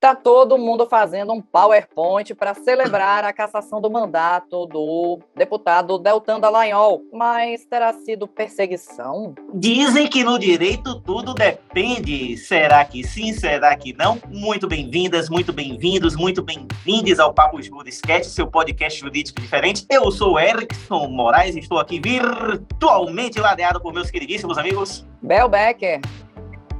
Tá todo mundo fazendo um PowerPoint para celebrar a cassação do mandato do deputado Deltan Dallagnol. Mas terá sido perseguição? Dizem que no direito tudo depende. Será que sim? Será que não? Muito bem-vindas, muito bem-vindos, muito bem-vindes ao Papo Juriscast, seu podcast jurídico diferente. Eu sou Erickson Moraes e estou aqui virtualmente ladeado por meus queridíssimos amigos Bel Becker.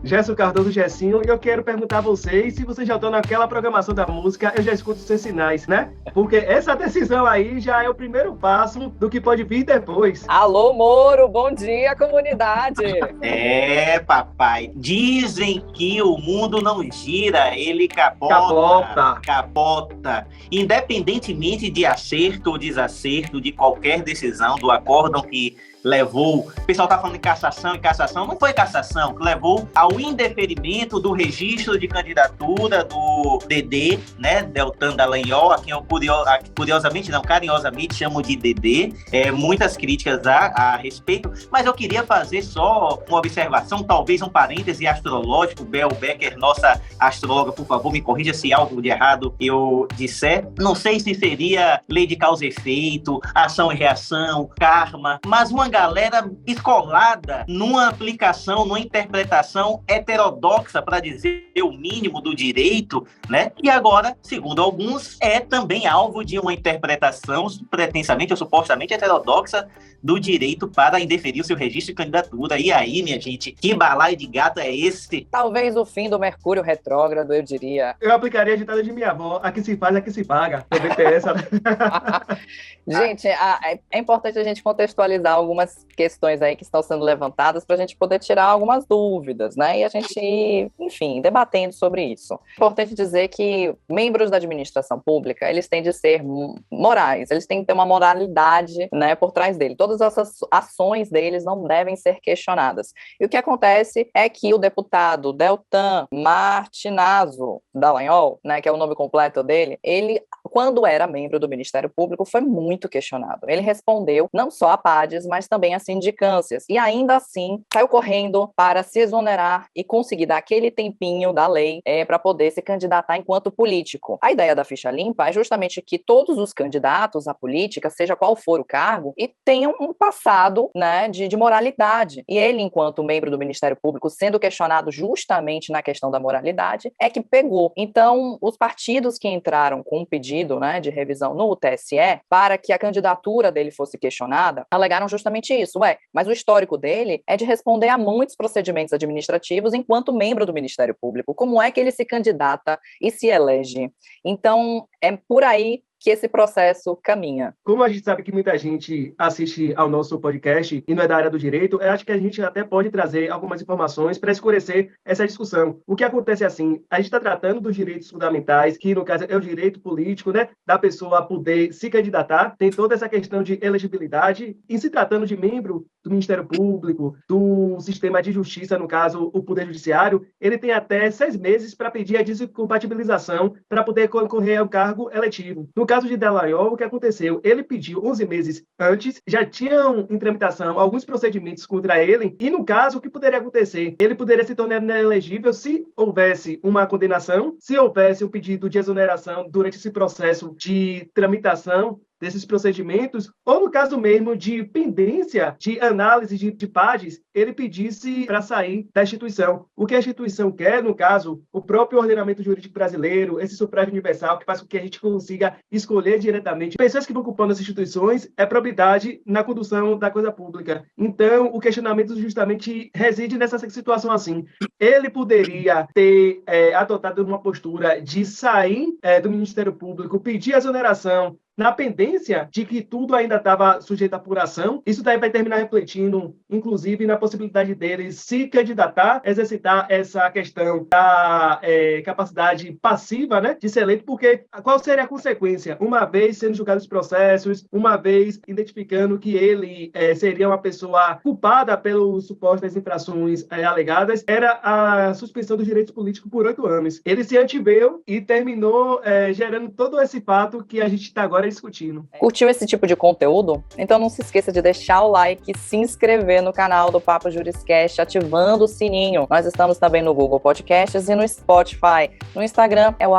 Gerson Cardoso Gessinho, e eu quero perguntar a vocês se vocês já estão naquela programação da música, eu já escuto seus sinais, né? Porque essa decisão aí já é o primeiro passo do que pode vir depois. Alô, Moro, bom dia, comunidade! É, papai, dizem que o mundo não gira, ele capota. Independentemente de acerto ou desacerto de qualquer decisão do acórdão que levou, o pessoal tá falando de cassação, e cassação não foi cassação, que levou ao indeferimento do registro de candidatura do DD, né, Deltan Dallagnol, a quem eu carinhosamente chamo de DD, muitas críticas a respeito, mas eu queria fazer só uma observação, talvez um parêntese astrológico. Bel Becker, nossa astróloga, por favor, me corrija se algo de errado eu disser. Não sei se seria lei de causa e efeito, ação e reação, karma, mas uma galera escolada numa aplicação, numa interpretação heterodoxa, para dizer o mínimo do direito, né? E agora, segundo alguns, é também alvo de uma interpretação pretensamente ou supostamente heterodoxa do direito para indeferir o seu registro de candidatura. E aí, minha gente, que balaio de gato é esse? Talvez o fim do Mercúrio retrógrado, eu diria. Eu aplicaria a ditada de minha avó, aqui se faz, aqui se paga. Também tem essa. Gente, é importante a gente contextualizar algumas questões aí que estão sendo levantadas para a gente poder tirar algumas dúvidas, né? E a gente, enfim, debatendo sobre isso. Importante dizer que membros da administração pública, eles têm de ser morais, eles têm que ter uma moralidade, né, por trás dele. Todas essas ações deles não devem ser questionadas. E o que acontece é que o deputado Deltan Martinazzo Dallagnol, né, que é o nome completo dele, ele, quando era membro do Ministério Público, foi muito questionado. Ele respondeu não só a PADES, mas também a sindicâncias. E ainda assim, saiu correndo para se exonerar e conseguir dar aquele tempinho da lei para poder se candidatar enquanto político. A ideia da ficha limpa é justamente que todos os candidatos à política, seja qual for o cargo, e tenham um passado, né, de moralidade. E ele, enquanto membro do Ministério Público, sendo questionado justamente na questão da moralidade, é que pegou. Então, os partidos que entraram com um pedido, né, de revisão no TSE para que a candidatura dele fosse questionada, alegaram justamente isso. Mas o histórico dele é de responder a muitos procedimentos administrativos enquanto membro do Ministério Público. Como é que ele se candidata e se elege? Então, é por aí que esse processo caminha. Como a gente sabe que muita gente assiste ao nosso podcast e não é da área do direito, eu acho que a gente até pode trazer algumas informações para esclarecer essa discussão. O que acontece é assim, a gente está tratando dos direitos fundamentais, que no caso é o direito político, né, da pessoa poder se candidatar, tem toda essa questão de elegibilidade, e se tratando de membro do Ministério Público, do sistema de justiça, no caso, o Poder Judiciário, ele tem até 6 meses para pedir a descompatibilização para poder concorrer ao cargo eletivo. No caso de Dallagnol, o que aconteceu? Ele pediu 11 meses antes, já tinham em tramitação alguns procedimentos contra ele, e no caso, o que poderia acontecer? Ele poderia se tornar inelegível se houvesse uma condenação, se houvesse um pedido de exoneração durante esse processo de tramitação desses procedimentos, ou no caso mesmo de pendência de análise de PADES, ele pedisse para sair da instituição. O que a instituição quer, no caso, o próprio ordenamento jurídico brasileiro, esse sufrágio universal, que faz com que a gente consiga escolher diretamente pessoas que vão ocupando as instituições, é probidade na condução da coisa pública. Então, o questionamento justamente reside nessa situação assim. Ele poderia ter adotado uma postura de sair do Ministério Público, pedir a exoneração, na pendência de que tudo ainda estava sujeito à apuração. Isso daí vai terminar refletindo, inclusive, na possibilidade deles se candidatar, exercitar essa questão da capacidade passiva, né, de ser eleito, porque qual seria a consequência? Uma vez sendo julgados os processos, uma vez identificando que ele seria uma pessoa culpada pelas supostas infrações alegadas, era a suspensão dos direitos políticos por 8 anos. Ele se anteveio e terminou gerando todo esse fato que a gente está agora hora discutindo. Curtiu esse tipo de conteúdo? Então não se esqueça de deixar o like e se inscrever no canal do Papo Juriscast, ativando o sininho. Nós estamos também no Google Podcasts e no Spotify. No Instagram é o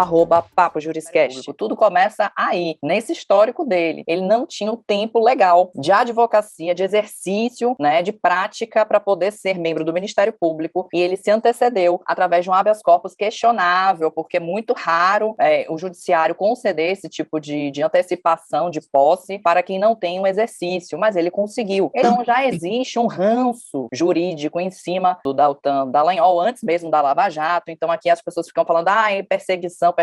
@Papo Juriscast. Tudo começa aí, nesse histórico dele. Ele não tinha um tempo legal de advocacia, de exercício, né, de prática para poder ser membro do Ministério Público, e ele se antecedeu através de um habeas corpus questionável, porque é muito raro o judiciário conceder esse tipo de antecipação de posse para quem não tem um exercício, mas ele conseguiu. Então já existe um ranço jurídico em cima do Deltan Dallagnol, antes mesmo da Lava Jato. Então aqui as pessoas ficam falando, perseguição.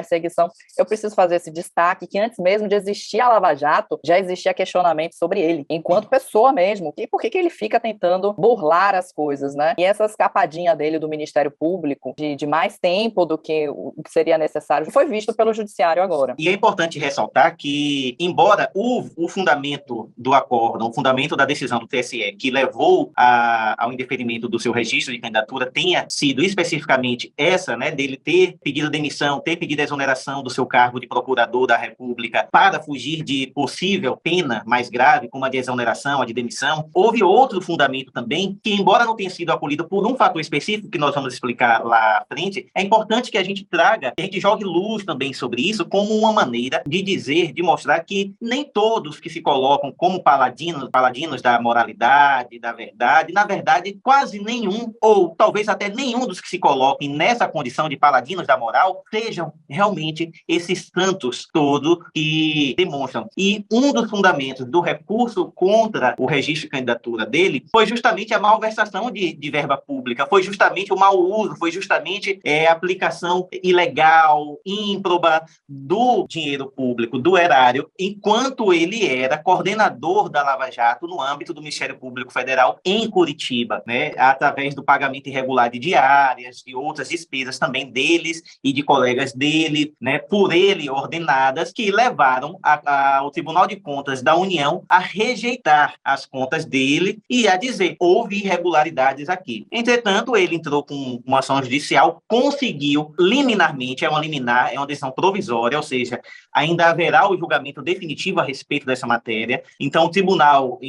Eu preciso fazer esse destaque que antes mesmo de existir a Lava Jato, já existia questionamento sobre ele, enquanto pessoa mesmo. E por que ele fica tentando burlar as coisas, né? E essa escapadinha dele do Ministério Público, de mais tempo do que o que seria necessário, foi visto pelo Judiciário agora. E é importante ressaltar que, embora o fundamento do acórdão, o fundamento da decisão do TSE, que levou ao indeferimento do seu registro de candidatura, tenha sido especificamente essa, né, dele ter pedido demissão, ter pedido exoneração do seu cargo de procurador da República para fugir de possível pena mais grave, como a de exoneração, a de demissão, houve outro fundamento também, que, embora não tenha sido acolhido por um fator específico, que nós vamos explicar lá à frente, é importante que a gente traga, que a gente jogue luz também sobre isso, como uma maneira de dizer, de mostrar que nem todos que se colocam como paladinos da moralidade, da verdade, na verdade, quase nenhum, ou talvez até nenhum dos que se coloquem nessa condição de paladinos da moral, sejam realmente esses santos todos que demonstram. E um dos fundamentos do recurso contra o registro de candidatura dele foi justamente a malversação de verba pública, foi justamente o mau uso, foi justamente a aplicação ilegal, ímproba do dinheiro público, do erário, enquanto ele era coordenador da Lava Jato no âmbito do Ministério Público Federal em Curitiba, né, através do pagamento irregular de diárias, de outras despesas também deles e de colegas dele, né, por ele ordenadas, que levaram ao Tribunal de Contas da União a rejeitar as contas dele e a dizer, houve irregularidades aqui. Entretanto, ele entrou com uma ação judicial, conseguiu liminarmente, é uma liminar, é uma decisão provisória, ou seja, ainda haverá o julgamento definitivo a respeito dessa matéria. Então, o tribunal,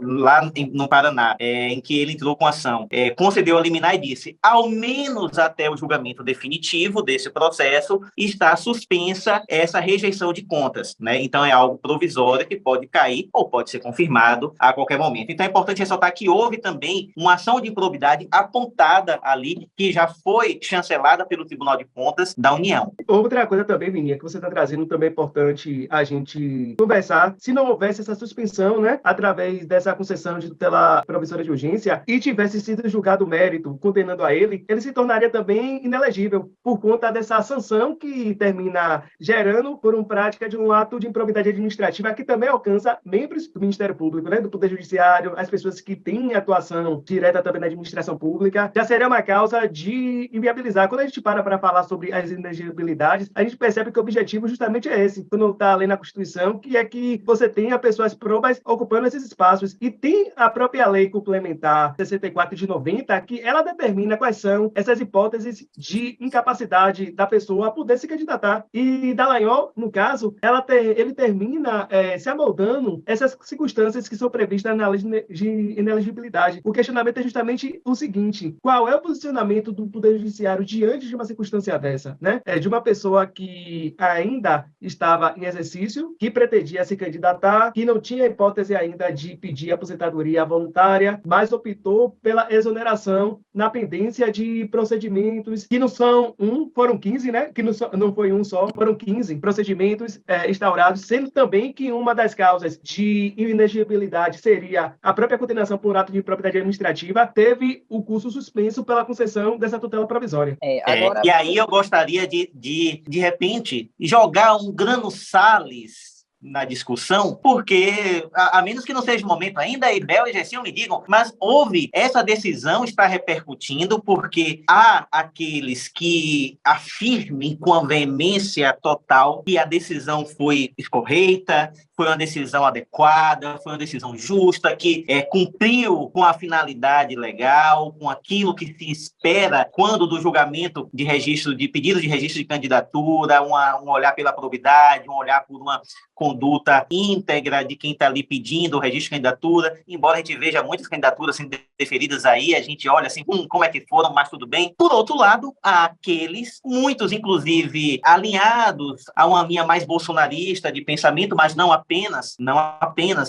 lá no Paraná, em que ele entrou com a ação, concedeu a liminar e disse, ao menos até o julgamento definitivo desse processo, está suspensa essa rejeição de contas, né? Então, é algo provisório que pode cair ou pode ser confirmado a qualquer momento. Então, é importante ressaltar que houve também uma ação de improbidade apontada ali, que já foi chancelada pelo Tribunal de Contas da União. Outra coisa também, Vininha, que você está trazendo, também é importante a gente conversar, se não houvesse essa suspensão, né, através dessa concessão de tutela provisória de urgência, e tivesse sido julgado o mérito, condenando a ele se tornaria também inelegível, por conta dessa sanção que termina gerando por uma prática de um ato de improbidade administrativa que também alcança membros do Ministério Público, né, do Poder Judiciário, as pessoas que têm atuação direta também na administração pública, já seria uma causa de inviabilizar. Quando a gente para falar sobre as inelegibilidades, a gente percebe que o objetivo justamente é esse, quando está ali na Constituição, que é que você tenha pessoas próprias ocupando esses espaços. E tem a própria lei complementar 64 de 90, que ela determina quais são essas hipóteses de incapacidade da pessoa a poder se candidatar. E Dallagnol, no caso, ele termina se amoldando essas circunstâncias que são previstas na lei de inelegibilidade. O questionamento é justamente o seguinte: qual é o posicionamento do Poder Judiciário diante de uma circunstância dessa, né? De uma pessoa que ainda estava em exercício, que pretendia se candidatar, que não tinha hipótese ainda de pedir aposentadoria voluntária, mas optou pela exoneração na pendência de procedimentos que não são foram 15, né? Que não foi um só, foram 15 procedimentos instaurados, sendo também que uma das causas de inegibilidade seria a própria condenação por ato de improbidade administrativa, teve o curso suspenso pela concessão dessa tutela provisória. Agora... E aí eu gostaria de repente, jogar um grano Salles na discussão, porque, a menos que não seja o momento ainda, Ibel e Gessil me digam, mas essa decisão está repercutindo porque há aqueles que afirmem com a veemência total que a decisão foi correta, foi uma decisão adequada, foi uma decisão justa, que cumpriu com a finalidade legal, com aquilo que se espera quando do julgamento de registro, de pedido de registro de candidatura, um olhar pela probidade, um olhar por uma conduta conduta íntegra de quem está ali pedindo o registro de candidatura, embora a gente veja muitas candidaturas sendo deferidas aí, a gente olha assim, como é que foram, mas tudo bem. Por outro lado, há aqueles, muitos inclusive alinhados a uma linha mais bolsonarista de pensamento, mas não apenas,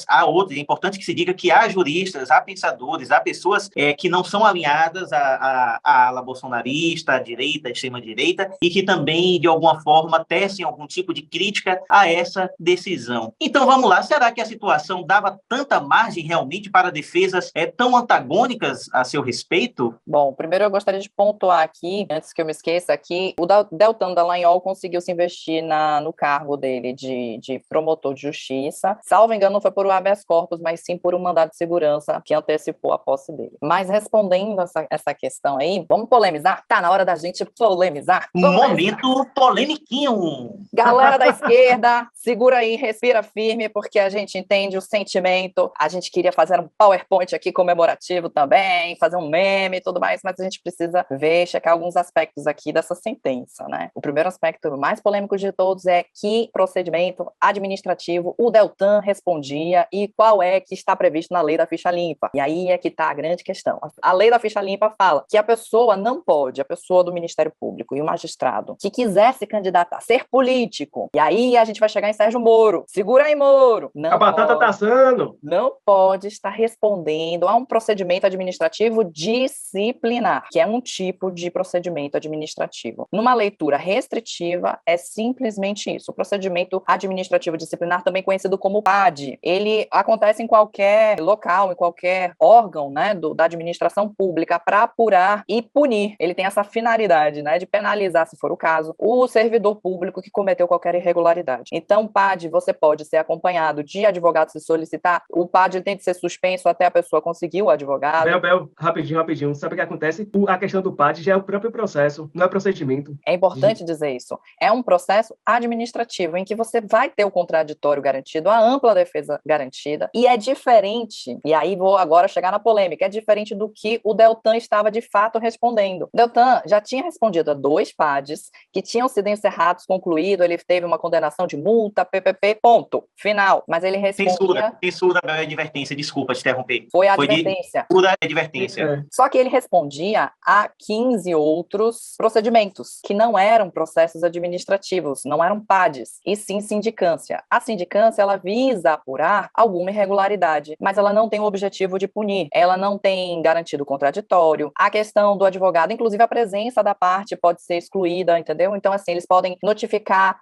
há outros. É importante que se diga que há juristas, há pensadores, há pessoas que não são alinhadas à ala bolsonarista, à direita, à extrema-direita, e que também, de alguma forma, tecem algum tipo de crítica a essa decisão. Então, vamos lá, será que a situação dava tanta margem realmente para defesas tão antagônicas a seu respeito? Bom, primeiro eu gostaria de pontuar aqui, antes que eu me esqueça, que o Deltan Dallagnol conseguiu se investir no cargo dele de promotor de justiça. Salvo engano, não foi por um habeas corpus, mas sim por um mandado de segurança que antecipou a posse dele. Mas respondendo essa questão aí, vamos polemizar? Tá na hora da gente polemizar? Momento polemiquinho! Galera da esquerda, segura aí, respira firme, porque a gente entende o sentimento. A gente queria fazer um PowerPoint aqui comemorativo também, fazer um meme e tudo mais, mas a gente precisa checar alguns aspectos aqui dessa sentença, né? O primeiro aspecto mais polêmico de todos é que procedimento administrativo o Deltan respondia e qual é que está previsto na lei da ficha limpa. E aí é que está a grande questão. A lei da ficha limpa fala que a pessoa não pode, a pessoa do Ministério Público e o magistrado que quiser se candidatar, ser político, e aí a gente vai chegar em Sérgio Moro. Segura aí, Moro! Não a batata tá assando! Não pode estar respondendo a um procedimento administrativo disciplinar, que é um tipo de procedimento administrativo. Numa leitura restritiva, é simplesmente isso. O procedimento administrativo disciplinar, também conhecido como PAD, ele acontece em qualquer local, em qualquer órgão, né, da administração pública para apurar e punir. Ele tem essa finalidade, né, de penalizar, se for o caso, o servidor público que cometeu qualquer irregularidade. Então, PAD, você pode ser acompanhado de advogado se solicitar. O PAD tem de ser suspenso até a pessoa conseguir o advogado. Bel, rapidinho. Sabe o que acontece? A questão do PAD já é o próprio processo, não é procedimento. É importante dizer isso. É um processo administrativo em que você vai ter o contraditório garantido, a ampla defesa garantida, e é diferente, e aí vou agora chegar na polêmica, é diferente do que o Deltan estava de fato respondendo. O Deltan já tinha respondido a 2 PADs que tinham sido encerrados, concluído, ele teve uma condenação de multa, PPP, ponto, final. Mas ele respondia... Censura da advertência, desculpa te interromper. Foi a advertência. Censura da advertência. Só que ele respondia a 15 outros procedimentos, que não eram processos administrativos, não eram PADs, e sim sindicância. A sindicância, ela visa apurar alguma irregularidade, mas ela não tem o objetivo de punir, ela não tem garantido contraditório. A questão do advogado, inclusive a presença da parte pode ser excluída, entendeu? Então, assim, eles podem notificar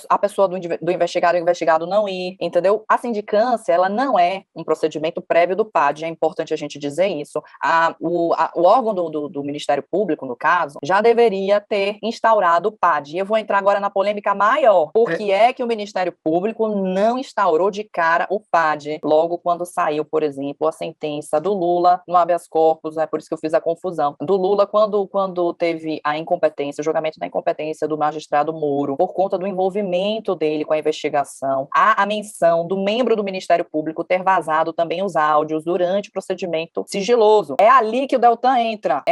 a pessoa do investigado, o investigado não ir, entendeu? A sindicância, ela não é um procedimento prévio do PAD, é importante a gente dizer isso. O órgão do Ministério Público, no caso, já deveria ter instaurado o PAD. E eu vou entrar agora na polêmica maior. Por que é que o Ministério Público não instaurou de cara o PAD logo quando saiu, por exemplo, a sentença do Lula no habeas corpus, é por isso que eu fiz a confusão, do Lula quando teve a incompetência, o julgamento da incompetência do magistrado Moro, por conta do envolvimento dele com a investigação, há a menção do membro do Ministério Público ter vazado também os áudios durante o procedimento sigiloso. É ali que o Deltan entra.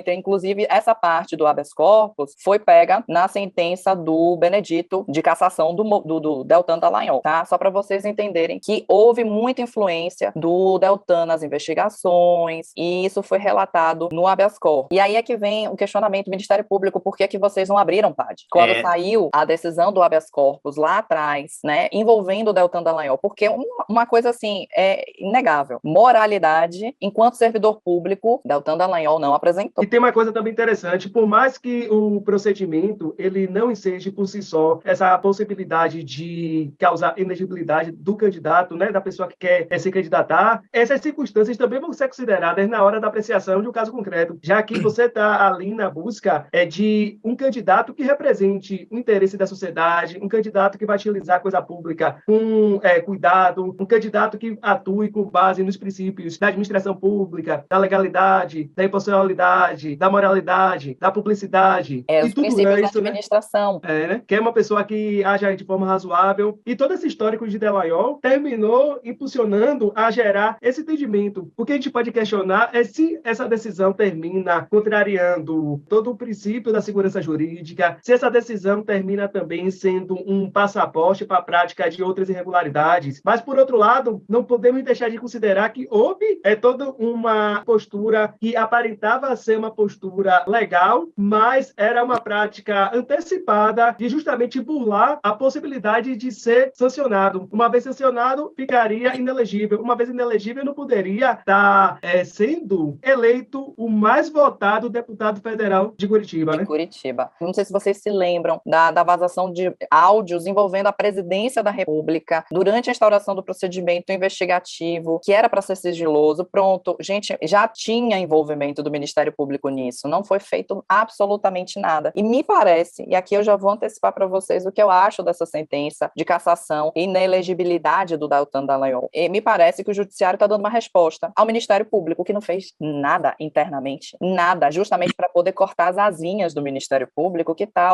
Inclusive, essa parte do habeas corpus foi pega na sentença do Benedito de cassação do Deltan Dallagnol, tá? Só para vocês entenderem que houve muita influência do Deltan nas investigações, e isso foi relatado no habeas corpus. E aí é que vem o questionamento do Ministério Público: por que vocês não abriram PAD? Quando saiu a decisão do habeas corpus lá atrás, né, envolvendo o Deltan Dallagnol, porque uma coisa assim é inegável: moralidade, enquanto servidor público, Deltan Dallagnol não apresentou. E tem uma coisa também interessante: por mais que o procedimento ele não enseje por si só essa possibilidade de causar inegibilidade do candidato, né, da pessoa que quer se candidatar, essas circunstâncias também vão ser consideradas na hora da apreciação de um caso concreto, já que você está ali na busca de um candidato que represente o interesse da sociedade, um candidato que vai utilizar a coisa pública com cuidado, um candidato que atue com base nos princípios da administração pública, da legalidade, da imparcialidade, da moralidade, da publicidade. Os princípios da administração. Né? Que é uma pessoa que age de forma razoável. E todo esse histórico de Dallagnol terminou impulsionando a gerar esse entendimento. O que a gente pode questionar é se essa decisão termina contrariando todo o princípio da segurança jurídica, se essa decisão termina também sendo um passo a aposte para a prática de outras irregularidades. Mas, por outro lado, não podemos deixar de considerar que houve toda uma postura que aparentava ser uma postura legal, mas era uma prática antecipada de justamente burlar a possibilidade de ser sancionado. Uma vez sancionado, ficaria inelegível. Uma vez inelegível, não poderia estar sendo eleito o mais votado deputado federal de Curitiba, né? Curitiba. Não sei se vocês se lembram da vazação de áudios envolvendo a presidência da República durante a instauração do procedimento investigativo, que era para ser sigiloso. Pronto, gente, já tinha envolvimento do Ministério Público nisso, não foi feito absolutamente nada. E me parece, e aqui eu já vou antecipar para vocês o que eu acho dessa sentença de cassação e inelegibilidade do Deltan Dallagnol. E me parece que o Judiciário está dando uma resposta ao Ministério Público, que não fez nada internamente, nada, justamente para poder cortar as asinhas do Ministério Público, que está,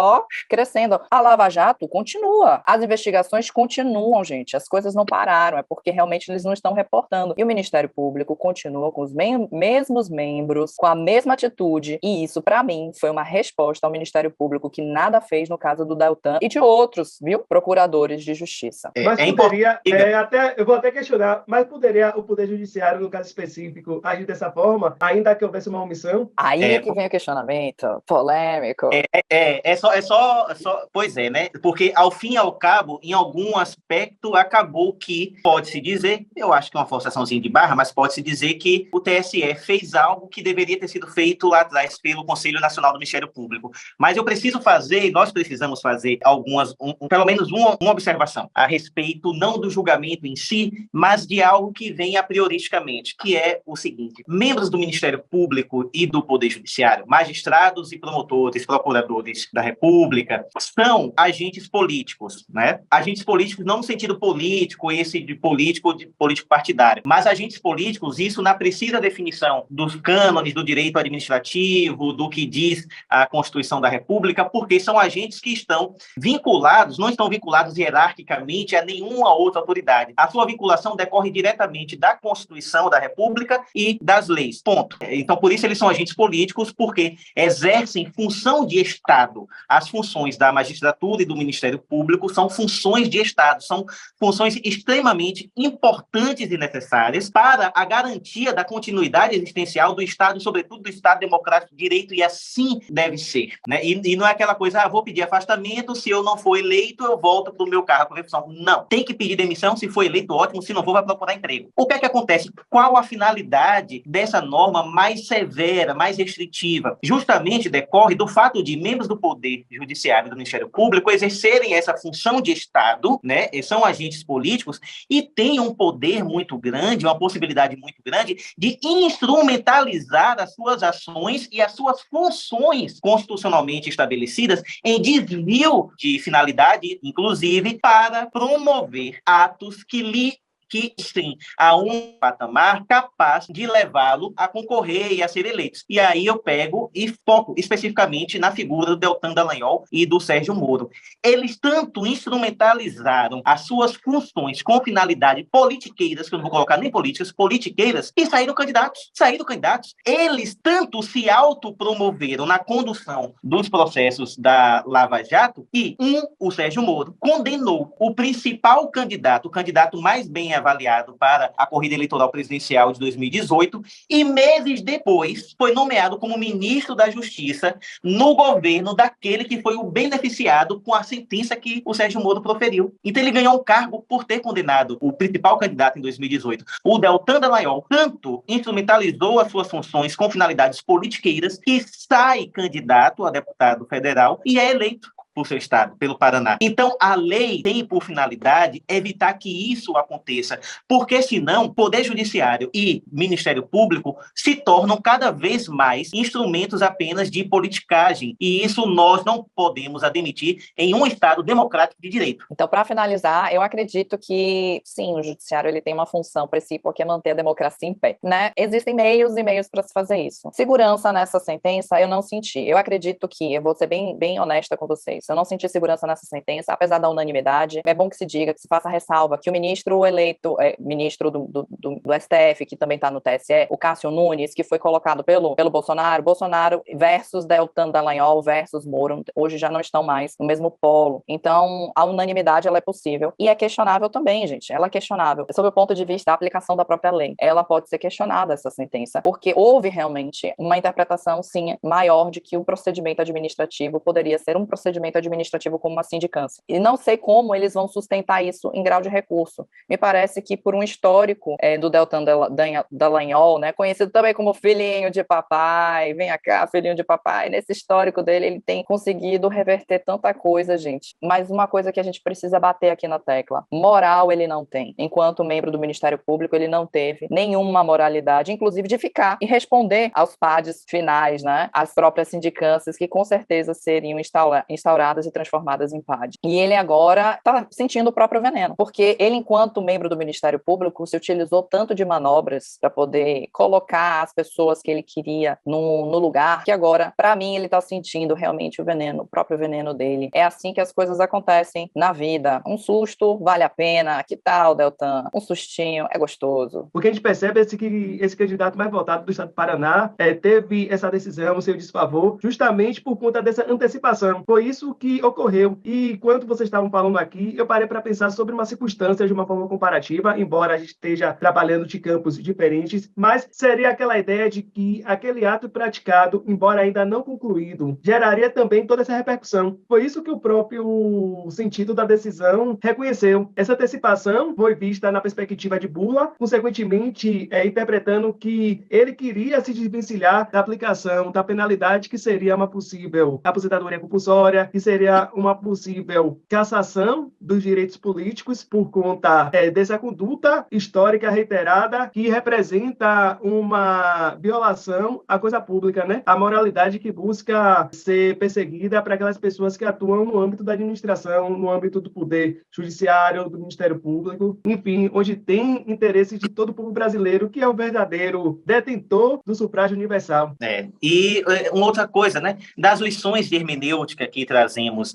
crescendo. A Lava Jato continua, as investigações continuam, gente, as coisas não pararam, é porque realmente eles não estão reportando. E o Ministério Público continua com os mesmos membros, com a mesma atitude, e isso, para mim, foi uma resposta ao Ministério Público, que nada fez no caso do Deltan e de outros, procuradores de justiça. Mas poderia, eu vou até questionar, mas poderia o Poder Judiciário, no caso específico, agir dessa forma, ainda que houvesse uma omissão? Aí é que vem o questionamento polêmico. Pois é, né? Porque, ao fim e ao cabo, em algum aspecto, acabou que, pode-se dizer, eu acho que é uma forçaçãozinha de barra, mas pode-se dizer que o TSE fez algo que deveria ter sido feito lá atrás pelo Conselho Nacional do Ministério Público. Mas nós precisamos fazer pelo menos uma observação a respeito, não do julgamento em si, mas de algo que vem a prioristicamente, que é o seguinte: membros do Ministério Público e do Poder Judiciário, magistrados e promotores, procuradores da República, são agentes políticos, né? Agentes políticos não no sentido político, de político partidário, mas agentes políticos, isso na precisa definição dos cânones do direito administrativo, do que diz a Constituição da República, porque são agentes que não estão vinculados hierarquicamente a nenhuma outra autoridade. A sua vinculação decorre diretamente da Constituição da República e das leis. Ponto. Então, por isso eles são agentes políticos, porque exercem função de Estado. As funções da magistratura e do Ministério Público são funções de Estado, são funções extremamente importantes e necessárias para a garantia da continuidade existencial do Estado, sobretudo do Estado democrático de direito, e assim deve ser, né? E não é aquela coisa, vou pedir afastamento, se eu não for eleito, eu volto para o meu cargo. Não, tem que pedir demissão, se for eleito, ótimo, se não for, vai procurar emprego. O que é que acontece? Qual a finalidade dessa norma mais severa, mais restritiva? Justamente decorre do fato de membros do Poder Judiciário e do Ministério Público exercerem essa função de Estado, né? São agentes políticos e têm um poder muito grande, uma possibilidade muito grande de instrumentalizar as suas ações e as suas funções constitucionalmente estabelecidas em desvio de finalidade, inclusive, para promover atos que sim, a um patamar capaz de levá-lo a concorrer e a ser eleito. E aí eu pego e foco especificamente na figura do Deltan Dallagnol e do Sérgio Moro. Eles tanto instrumentalizaram as suas funções com finalidade politiqueiras, que eu não vou colocar nem políticas, politiqueiras, e saíram candidatos. Eles tanto se autopromoveram na condução dos processos da Lava Jato que o Sérgio Moro, condenou o principal candidato, o candidato mais bem avaliado para a corrida eleitoral presidencial de 2018, e meses depois foi nomeado como ministro da Justiça no governo daquele que foi o beneficiado com a sentença que o Sérgio Moro proferiu. Então ele ganhou um cargo por ter condenado o principal candidato em 2018. O Deltan Dallagnol tanto instrumentalizou as suas funções com finalidades politiqueiras que sai candidato a deputado federal e é eleito por seu estado, pelo Paraná. Então, a lei tem por finalidade evitar que isso aconteça, porque senão Poder Judiciário e Ministério Público se tornam cada vez mais instrumentos apenas de politicagem, e isso nós não podemos admitir em um Estado democrático de direito. Então, para finalizar, eu acredito que, sim, o Judiciário ele tem uma função principal, que é manter a democracia em pé, né? Existem meios e meios para se fazer isso. Segurança nessa sentença eu não senti. Eu acredito que, eu vou ser bem honesta com vocês, isso. Eu não senti segurança nessa sentença, apesar da unanimidade. É bom que se diga, que se faça ressalva, que o ministro eleito, ministro do STF, que também está no TSE, o Cássio Nunes, que foi colocado pelo Bolsonaro versus Deltan Dallagnol versus Moro, hoje já não estão mais no mesmo polo. Então, a unanimidade, ela é possível. E é questionável também, gente. Ela é questionável. Sob o ponto de vista da aplicação da própria lei, ela pode ser questionada, essa sentença, porque houve realmente uma interpretação, sim, maior de que o procedimento administrativo poderia ser um procedimento administrativo como uma sindicância. E não sei como eles vão sustentar isso em grau de recurso. Me parece que por um histórico do Deltan Dallagnol, né, conhecido também como filhinho de papai, vem cá, filhinho de papai, nesse histórico dele, ele tem conseguido reverter tanta coisa, gente. Mas uma coisa que a gente precisa bater aqui na tecla, moral ele não tem. Enquanto membro do Ministério Público, ele não teve nenhuma moralidade, inclusive de ficar e responder aos PADs finais, né, às próprias sindicâncias, que com certeza seriam instauradas e transformadas em PAD. E ele agora está sentindo o próprio veneno, porque ele, enquanto membro do Ministério Público, se utilizou tanto de manobras para poder colocar as pessoas que ele queria no lugar, que agora, para mim, ele está sentindo realmente o veneno, o próprio veneno dele. É assim que as coisas acontecem na vida. Um susto vale a pena. Que tal, Deltan? Um sustinho é gostoso. O que a gente percebe é que esse candidato mais votado do estado do Paraná teve essa decisão, seu desfavor, justamente por conta dessa antecipação. Foi isso que ocorreu. E quando vocês estavam falando aqui, eu parei para pensar sobre uma circunstância de uma forma comparativa, embora a gente esteja trabalhando de campos diferentes, mas seria aquela ideia de que aquele ato praticado, embora ainda não concluído, geraria também toda essa repercussão. Foi isso que o próprio sentido da decisão reconheceu. Essa antecipação foi vista na perspectiva de bula, consequentemente interpretando que ele queria se desvencilhar da aplicação da penalidade que seria uma possível aposentadoria compulsória, que seria uma possível cassação dos direitos políticos por conta dessa conduta histórica reiterada que representa uma violação à coisa pública, né? A moralidade que busca ser perseguida para aquelas pessoas que atuam no âmbito da administração, no âmbito do poder judiciário, do Ministério Público, enfim, onde tem interesses de todo o povo brasileiro, que é o verdadeiro detentor do sufrágio universal. E uma outra coisa, né? Das lições de hermenêutica que trazemos,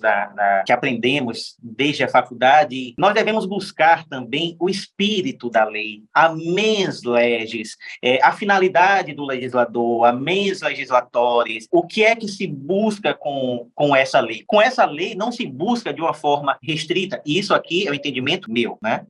que aprendemos desde a faculdade, nós devemos buscar também o espírito da lei, a mens legis, a finalidade do legislador, a mens legislatores, o que é que se busca com essa lei. Com essa lei não se busca de uma forma restrita, e isso aqui é o entendimento meu, né?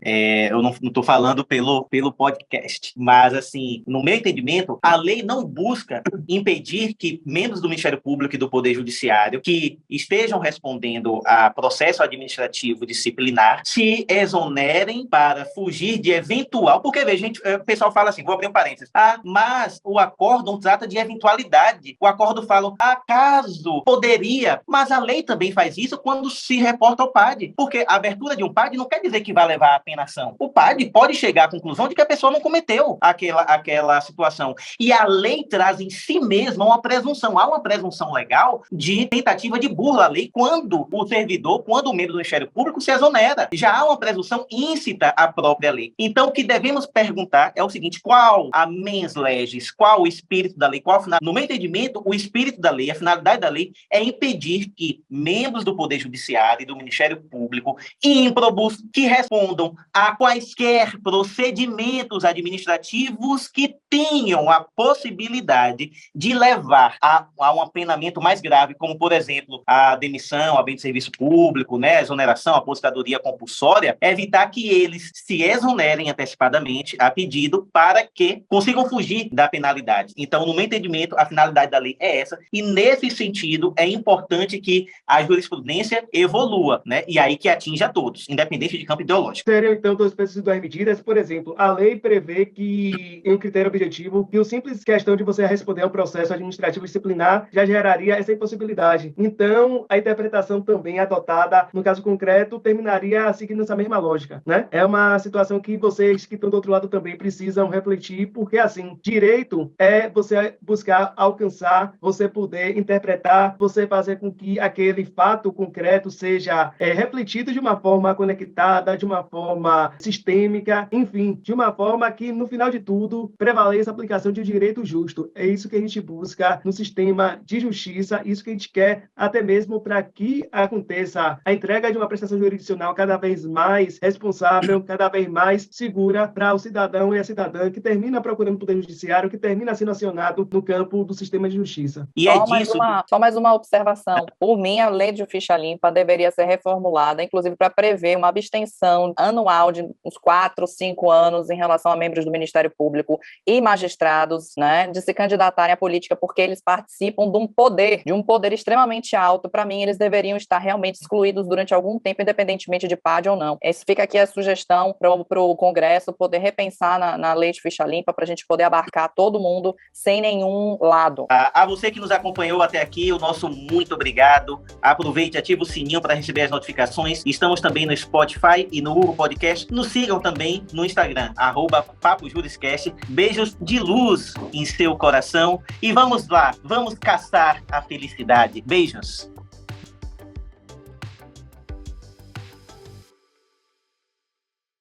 Eu não estou falando pelo podcast, mas, assim, no meu entendimento, a lei não busca impedir que membros do Ministério Público e do Poder Judiciário que estejam respondendo a processo administrativo disciplinar se exonerem para fugir de eventual... Porque, veja, gente, o pessoal fala assim, vou abrir um parênteses, mas o acórdão trata de eventualidade. O acórdão fala, acaso poderia, mas a lei também faz isso quando se reporta ao PAD, porque a abertura de um PAD não quer dizer que vai levar à penação. O PAD pode chegar à conclusão de que a pessoa não cometeu aquela situação. E a lei traz em si mesma uma presunção. Há uma presunção legal de tentativa de burla à lei quando o servidor, quando o membro do Ministério Público se exonera. Já há uma presunção íncita à própria lei. Então, o que devemos perguntar é o seguinte, qual a mens legis, qual o espírito da lei, no meu entendimento, o espírito da lei, a finalidade da lei é impedir que membros do Poder Judiciário e do Ministério Público ímprobos que respondam a quaisquer procedimentos administrativos que tenham a possibilidade de levar a um apenamento mais grave, como, por exemplo, a demissão, a bem de serviço público, né, exoneração, aposentadoria compulsória, evitar que eles se exonerem antecipadamente a pedido para que consigam fugir da penalidade. Então, no meu entendimento, a finalidade da lei é essa, e nesse sentido é importante que a jurisprudência evolua, né, e aí que atinja todos, independente de campo ideológico. Seriam, então, duas medidas. Por exemplo, a lei prevê que, em um critério objetivo, que o simples questão de você responder ao processo administrativo disciplinar já geraria essa impossibilidade. Então, a interpretação também adotada, no caso concreto, terminaria seguindo essa mesma lógica, né? É uma situação que vocês que estão do outro lado também precisam refletir, porque, assim, direito é você buscar alcançar, você poder interpretar, você fazer com que aquele fato concreto seja refletido de uma forma conectada, de uma forma sistêmica, enfim, de uma forma que, no final de tudo, prevaleça a aplicação de um direito justo. É isso que a gente busca no sistema de justiça, isso que a gente quer até mesmo para que aconteça a entrega de uma prestação jurisdicional cada vez mais responsável, cada vez mais segura para o cidadão e a cidadã que termina procurando o Poder Judiciário, que termina sendo acionado no campo do sistema de justiça. E só mais uma observação. Por mim, a lei de ficha limpa deveria ser reformulada, inclusive para prever uma abstenção anual de uns 4, 5 anos em relação a membros do Ministério Público e magistrados, né, de se candidatarem à política, porque eles participam de um poder extremamente alto. Para mim, eles deveriam estar realmente excluídos durante algum tempo, independentemente de PAD ou não. Esse fica aqui a sugestão para o Congresso poder repensar na lei de ficha limpa, para a gente poder abarcar todo mundo sem nenhum lado. A você que nos acompanhou até aqui, o nosso muito obrigado. Aproveite, ative o sininho para receber as notificações. Estamos também no Spotify e no Google Podcast. Nos sigam também no Instagram, @PapoJurisCast. Beijos de luz em seu coração e vamos lá, vamos caçar a felicidade. Beijos.